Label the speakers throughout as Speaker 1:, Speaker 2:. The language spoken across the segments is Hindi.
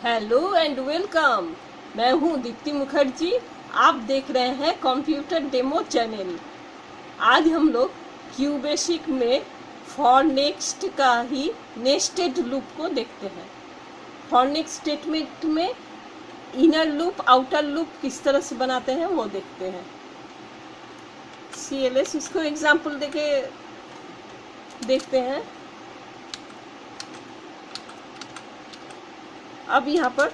Speaker 1: Hello and welcome. मैं हूं दीप्ति मुखर्जी। आप देख रहे हैं कंप्यूटर डेमो चैनल। आज हम लोग क्यूबेसिक में फॉर नेक्स्ट का ही नेस्टेड लूप को देखते हैं। फॉर नेक्स्ट स्टेटमेंट में इनर लूप आउटर लूप किस तरह से बनाते हैं वो देखते हैं। CLS इसको एग्जाम्पल देके देखते हैं। अब यहाँ पर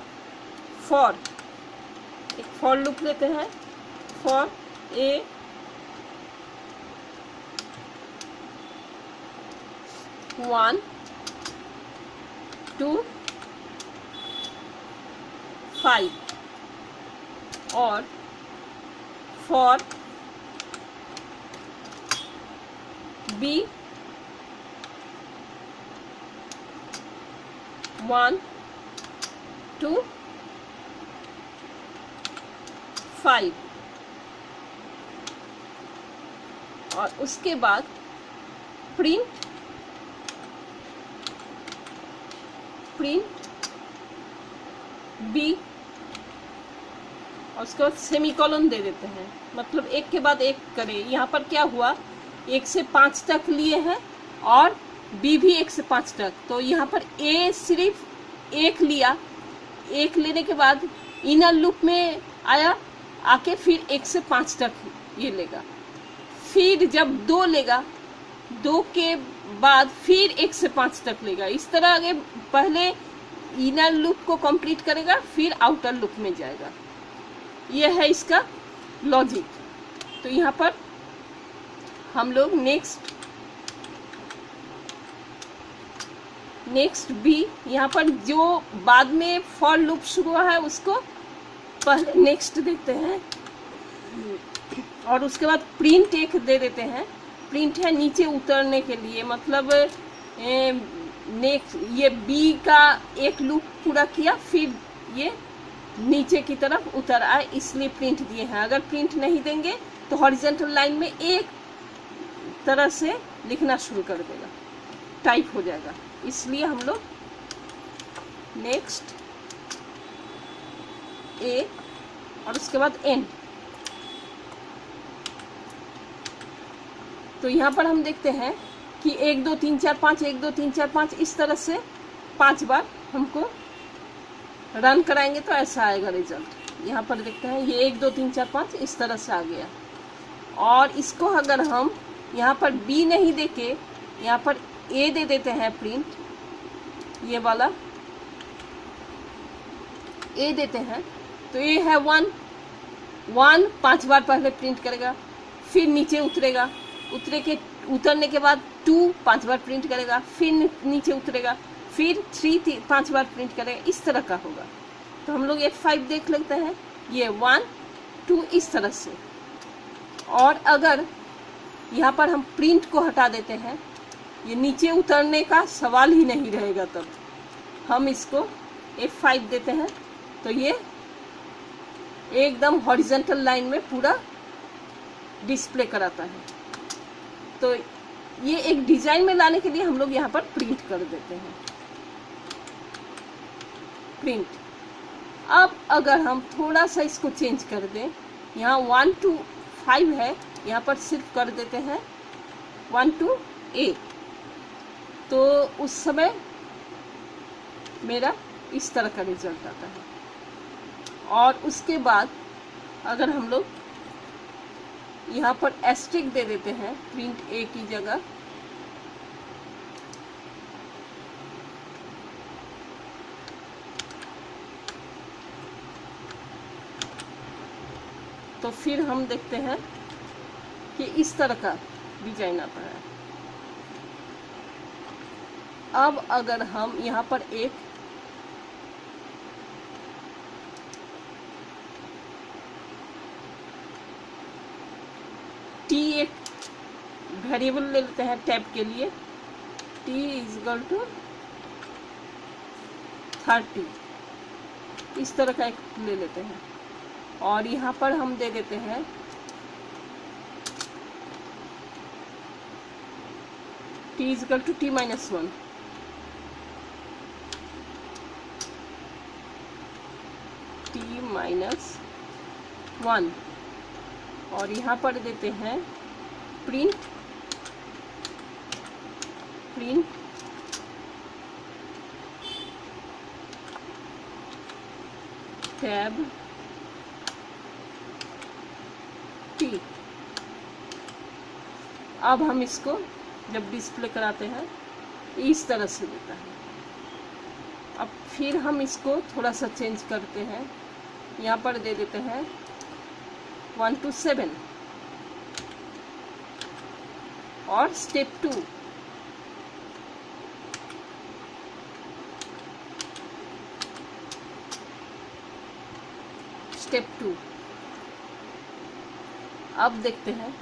Speaker 1: एक फॉर लूप लेते हैं। फॉर ए 1 2 5 और फॉर बी 1 2 5 और उसके बाद प्रिंट बी और उसके बाद सेमीकोलन दे देते हैं, मतलब एक के बाद एक करें। यहाँ पर क्या हुआ, 1 से 5 तक लिए हैं और बी भी 1 से 5 तक। तो यहाँ पर ए सिर्फ 1 लिया, 1 लेने के बाद इनर लूप में आया, आके फिर 1 से 5 तक ये लेगा। फिर जब 2 लेगा, 2 के बाद फिर 1 से 5 तक लेगा। इस तरह आगे पहले इनर लूप को कंप्लीट करेगा, फिर आउटर लूप में जाएगा। यह है इसका लॉजिक। तो यहाँ पर हम लोग नेक्स्ट बी, यहाँ पर जो बाद में फॉर लूप शुरू हुआ है उसको पहले नेक्स्ट देते हैं और उसके बाद प्रिंट एक दे देते हैं। प्रिंट है नीचे उतरने के लिए, मतलब नेक्स्ट ये बी का एक लूप पूरा किया, फिर ये नीचे की तरफ उतर आए, इसलिए प्रिंट दिए हैं। अगर प्रिंट नहीं देंगे तो हॉरिजॉन्टल लाइन में एक तरह से लिखना शुरू कर देगा, टाइप हो जाएगा। इसलिए हम लोग नेक्स्ट ए और उसके बाद एन। तो यहाँ पर हम देखते हैं कि 1 2 3 4 5 1 2 3 4 5 इस तरह से 5 बार हमको रन कराएंगे तो ऐसा आएगा रिजल्ट। यहाँ पर देखते हैं ये 1 2 3 4 5 इस तरह से आ गया। और इसको अगर हम यहाँ पर बी नहीं देके यहाँ पर ए दे देते हैं, प्रिंट ये वाला ए देते हैं, तो ये है 1 5 बार पहले प्रिंट करेगा, फिर नीचे उतरेगा, उतरने के बाद 2 5 बार प्रिंट करेगा, फिर नीचे उतरेगा, फिर 3 5 बार प्रिंट करेगा। इस तरह का होगा। तो हम लोग F5 देख लेते हैं, ये 1 2 इस तरह से। और अगर यहाँ पर हम प्रिंट को हटा देते हैं, ये नीचे उतरने का सवाल ही नहीं रहेगा। तब हम इसको F5 देते हैं तो ये एकदम हॉरिजॉन्टल लाइन में पूरा डिस्प्ले कराता है। तो ये एक डिजाइन में लाने के लिए हम लोग यहाँ पर प्रिंट कर देते हैं, प्रिंट। अब अगर हम थोड़ा सा इसको चेंज कर दें, यहाँ 1 2 5 है, यहाँ पर सिर्फ कर देते हैं 1 2 A, तो उस समय मेरा इस तरह का रिजल्ट आता है। और उसके बाद अगर हम लोग यहाँ पर एस्ट्रिक दे देते हैं प्रिंट ए की जगह, तो फिर हम देखते हैं कि इस तरह का डिजाइन आता है। अब अगर हम यहाँ पर एक टी एक वेरिएबल ले लेते हैं टैब के लिए, t = 30 इस तरह का एक ले लेते हैं। और यहाँ पर हम दे देते हैं t = t - 1। t माइनस 1 और यहाँ पर देते हैं प्रिंट टैब t। अब हम इसको जब डिस्प्ले कराते हैं इस तरह से देता है। अब फिर हम इसको थोड़ा सा चेंज करते हैं, यहाँ पर दे देते हैं 1 to 7 और स्टेप 2 स्टेप 2। अब देखते हैं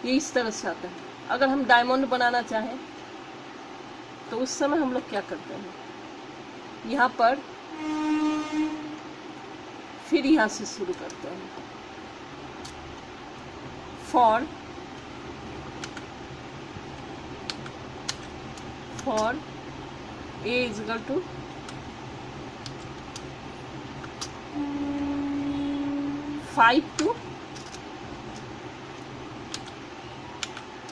Speaker 1: ये इस तरह से आता है। अगर हम डायमंड बनाना चाहें तो उस समय हम लोग क्या करते हैं, यहाँ पर फिर यहाँ से शुरू करते हैं। For a is equal to 5 to,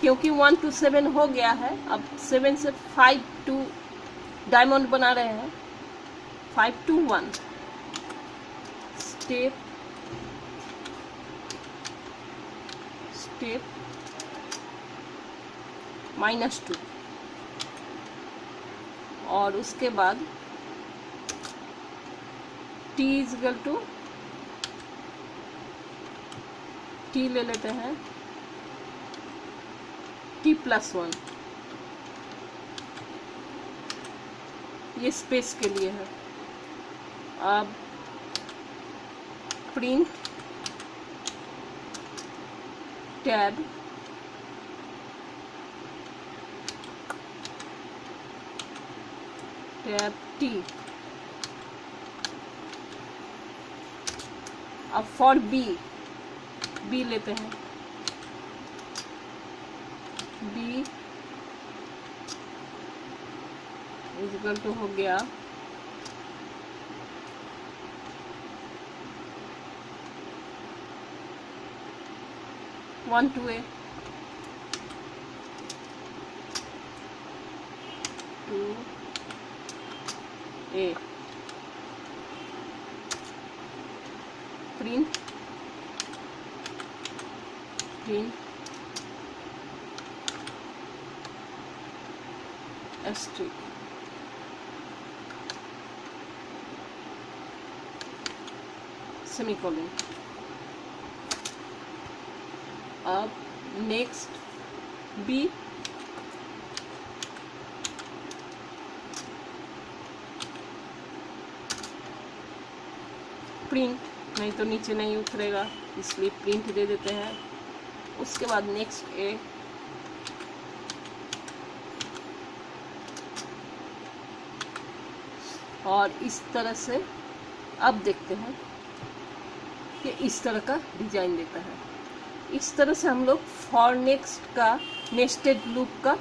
Speaker 1: क्योंकि 1 to 7 हो गया है, अब 7 से 5 to डायमंड बना रहे हैं। 5 to 1 स्टेप -2 और उसके बाद t is equal to t ले लेते हैं t+1, ये स्पेस के लिए है। अब प्रिंट टैब t। अब फॉर b लेते हैं, b इज इक्वल टू हो गया 1 to a 2 a print asterisk semicolon. अब नेक्स्ट बी प्रिंट, नहीं तो नीचे नहीं उतरेगा इसलिए प्रिंट दे देते हैं। उसके बाद नेक्स्ट ए और इस तरह से अब देखते हैं कि इस तरह का डिजाइन देता है। इस तरह से हम लोग फॉर नेक्स्ट का नेस्टेड लूप का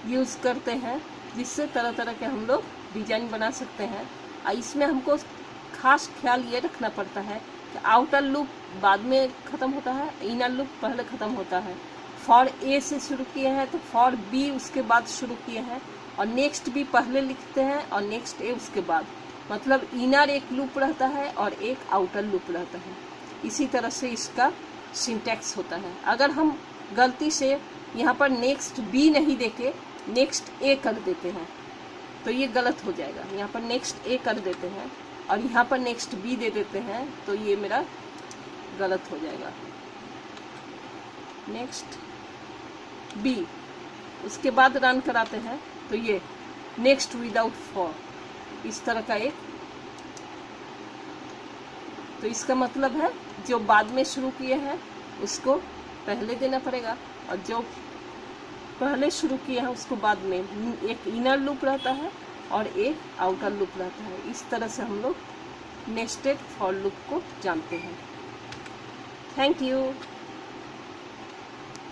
Speaker 1: यूज़ करते हैं, जिससे तरह तरह के हम लोग डिजाइन बना सकते हैं। इसमें हमको खास ख्याल ये रखना पड़ता है कि आउटर लूप बाद में ख़त्म होता है, इनर लूप पहले ख़त्म होता है। फॉर ए से शुरू किए हैं तो फॉर बी उसके बाद शुरू किए हैं, और नेक्स्ट बी पहले लिखते हैं और नेक्स्ट ए उसके बाद। मतलब इनर एक लूप रहता है और एक आउटर लूप रहता है। इसी तरह से इसका सिंटैक्स होता है। अगर हम गलती से यहाँ पर नेक्स्ट बी नहीं देके नेक्स्ट ए कर देते हैं तो ये गलत हो जाएगा। यहाँ पर नेक्स्ट ए कर देते हैं और यहाँ पर नेक्स्ट बी दे देते हैं तो ये मेरा गलत हो जाएगा। नेक्स्ट बी उसके बाद रन कराते हैं तो ये नेक्स्ट विदाउट फॉर इस तरह का एक, तो इसका मतलब है जो बाद में शुरू किए हैं उसको पहले देना पड़ेगा और जो पहले शुरू किए हैं उसको बाद में। एक इनर लूप रहता है और एक आउटर लूप रहता है। इस तरह से हम लोग नेस्टेड फॉर लूप को जानते हैं। Thank you.